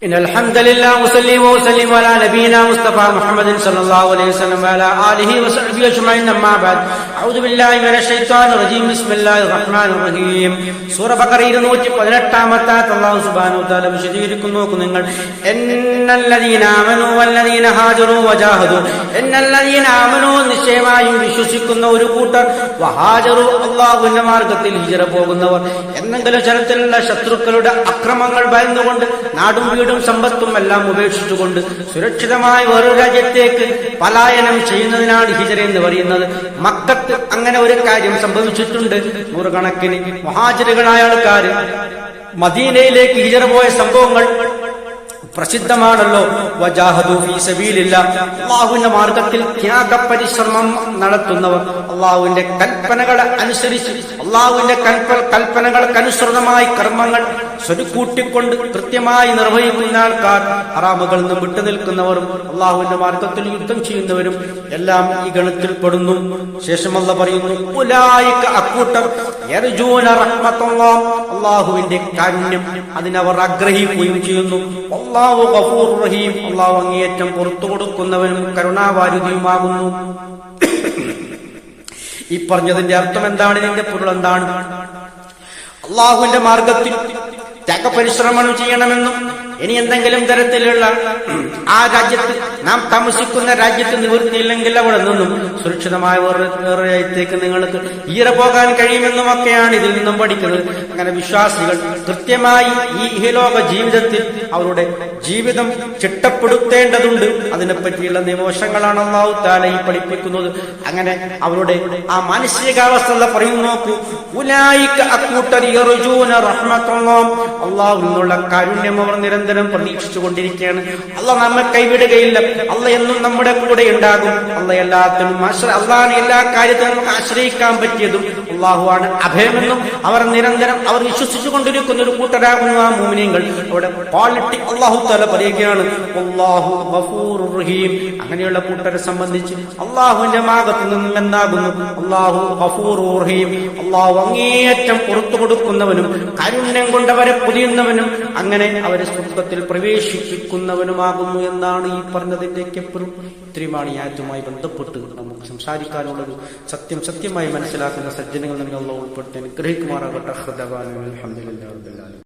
إن الحمد لله وصلي وسلم على نبينا مصطفى محمد صلى الله عليه وسلم وعلى آله وصحبه أجمعين أما بعد أعوذ بالله من الشيطان الرجيم بسم الله الرحمن الرحيم സൂറ ബഖറയിൽ 118 അല്ലാഹു സുബ്ഹാനഹു വ തആല വിശദീകരിക്കുന്നു നിങ്ങൾ എന്നല്ലദീന ആമനൂ വല്ലദീന ഹാജറൂ വജാഹദൂ എന്നല്ലദീന ആമനൂ നിശ്ചയമായും വിശ്വസിക്കുന്ന ഒരു കൂട്ടർ വഹാജറൂ അല്ലാഹുവിന്റെ മാർഗ്ഗത്തിൽ ഹിജ്റ പോകുന്നവർ എന്തെങ്കിലും തരത്തിലുള്ള ശത്രുക്കളുടെ അക്രമങ്ങൾ ഭയന്നുകൊണ്ട് നാടും വീടും സമ്പത്തും എല്ലാം ഉപേക്ഷിച്ചുകൊണ്ട് സുരക്ഷിതമായ വേറൊരു രാജ്യത്തേക്ക് പലായനം ചെയ്യുന്നതിനാണ് ഹിജ്റ എന്ന് പറയുന്നത്. മക്കത്ത് അങ്ങനെ ഒരു കാര്യം സംഭവിച്ചിട്ടുണ്ട്. നൂറുകണക്കിന് മുഹാജിറുകളായ ആൾക്കാർ മദീനയിലേക്ക് ഹിജ്റ പോയ സംഭവങ്ങൾ പ്രസിദ്ധമാണല്ലോ. വജാഹദു ഫീ സബീലില്ലാഹ്, അല്ലാഹുവിന്റെ മാർഗ്ഗത്തിൽ ത്യാഗപരിശ്രമം നടത്തുന്നവർ, അല്ലാഹുവിന്റെ കൽപ്പനകളെ അനുസരിച്ച് അല്ലാഹുവിന്റെ കൽപ്പനകൾക്കനുസൃതമായി കർമ്മങ്ങൾ സ്വരുക്കൂട്ടിക്കൊണ്ട് കൃത്യമായി നിർവഹിക്കുന്ന ആൾക്കാർ, ഹറാമുകളിൽ നിന്ന് വിട്ടുനിൽക്കുന്നവരും അല്ലാഹുവിന്റെ മാർഗ്ഗത്തിൽ യുദ്ധം ചെയ്യുന്നവരും എല്ലാം ഈ ഗണത്തിൽ പെടുന്നു. ശേഷം അല്ലാഹു പറയുന്നു, ഉലൈക അക്കൂട്ടർ യർജൂന റഹ്മത്തുല്ലാഹ്, അല്ലാഹുവിന്റെ കാരുണ്യം അതിനവർ ആഗ്രഹിക്കുകയും ചെയ്യുന്നു. അല്ലാഹു ഗഫൂർ റഹീം, അല്ലാഹു അങ്ങേയറ്റം പുറത്തു കൊടുക്കുന്നവനും കരുണാവാരിധിയുമാകുന്നു. ഈ പറഞ്ഞതിന്റെ അർത്ഥം എന്താണ്? ഇതിന്റെ പൊരുൾ എന്താണ്? അല്ലാഹുവിന്റെ മാർഗത്തിൽ ത്യാഗപരിശ്രമം ചെയ്യണമെന്നും ഇനി എന്തെങ്കിലും തരത്തിലുള്ള ആ രാജ്യത്ത് നാം താമസിക്കുന്ന രാജ്യത്ത് നിവൃത്തിയില്ലെങ്കിൽ അവിടെ നിന്നും സുരക്ഷിതമായ വേറെ രാജ്യത്തേക്ക് നിങ്ങൾക്ക് ഈറ പോകാൻ കഴിയുമെന്നും ഒക്കെയാണ് ഇതിൽ നിന്നും പഠിക്കുന്നത്. അങ്ങനെ വിശ്വാസികൾ കൃത്യമായി ഈ ഇഹലോക ജീവിതത്തിൽ അവരുടെ ജീവിതം ചിട്ടപ്പെടുത്തേണ്ടതുണ്ട്. അതിനെപ്പറ്റിയുള്ള നിയമവശങ്ങളാണ് അല്ലാഹു തആല ഈ പഠിപ്പിക്കുന്നത്. അങ്ങനെ അവരുടെ ആ മാനസികാവസ്ഥ പറയുന്നു. നോക്കൂ, ഉലൈക അക്കൂട്ടർ യർജൂന റഹ്മത്തുല്ലാഹ്, അല്ലാഹുവിൽ നിന്നുള്ള കാരുണ്യം അവർ നിരന്തരം പ്രതീക്ഷിച്ചു കൊണ്ടിരിക്കുകയാണ്. അല്ലാഹു നമ്മെ കൈവിടുകയില്ല. അല്ലാഹു എന്നും നമ്മുടെ കൂടെ ഉണ്ടാകും. അല്ലാഹു എല്ലാത്തിനും അല്ലാഹുവിനെ എല്ലാ കാര്യത്തിനും നമുക്ക് ആശ്രയിക്കാൻ പറ്റിയതും അല്ലാഹുവാണ് അഭയമെന്നും അവർ നിരന്തരം അവർ വിശ്വസിച്ചു കൊണ്ടിരിക്കുന്ന ഒരു കൂട്ടരാകുന്നു ആ മുഅ്മിനീങ്ങൾ. അവിടെ ക്വാളിറ്റി അല്ലാഹു തആല പറയുകയാണ്, അല്ലാഹു ഗഫൂറുർ റഹീം. അങ്ങനെയുള്ള കൂട്ടരെ സംബന്ധിച്ച് അല്ലാഹുവിന്റെ ഭാഗത്തു നിന്നും എന്താകുന്നു? അല്ലാഹു ഗഫൂറുർ റഹീം, അല്ലാഹു അങ്ങേയറ്റം പുറത്തു കൊടുക്കുന്നവനും കാരുണ്യം കൊണ്ടവരെ പൊതിയുന്നവനും അങ്ങനെ അവരെ സ്വർഗ്ഗത്തിൽ പ്രവേശിപ്പിക്കുന്നവനുമാകുന്നു എന്നാണ് ഈ പറഞ്ഞതിന്റെയൊക്കെ ഇത്രയുമാണ് ഈ ആയത്തുമായി ബന്ധപ്പെട്ട് നമുക്ക് സംസാരിക്കാനുള്ളത്. സത്യമായി മനസ്സിലാക്കുന്ന സജ്ജനങ്ങൾ നമ്മൾ ഉൾപ്പെടുത്തി അനുഗ്രഹിക്കുമാറാകട്ടെ. അൽഹംദുലില്ലാഹി റബ്ബിൽ ആലമീൻ.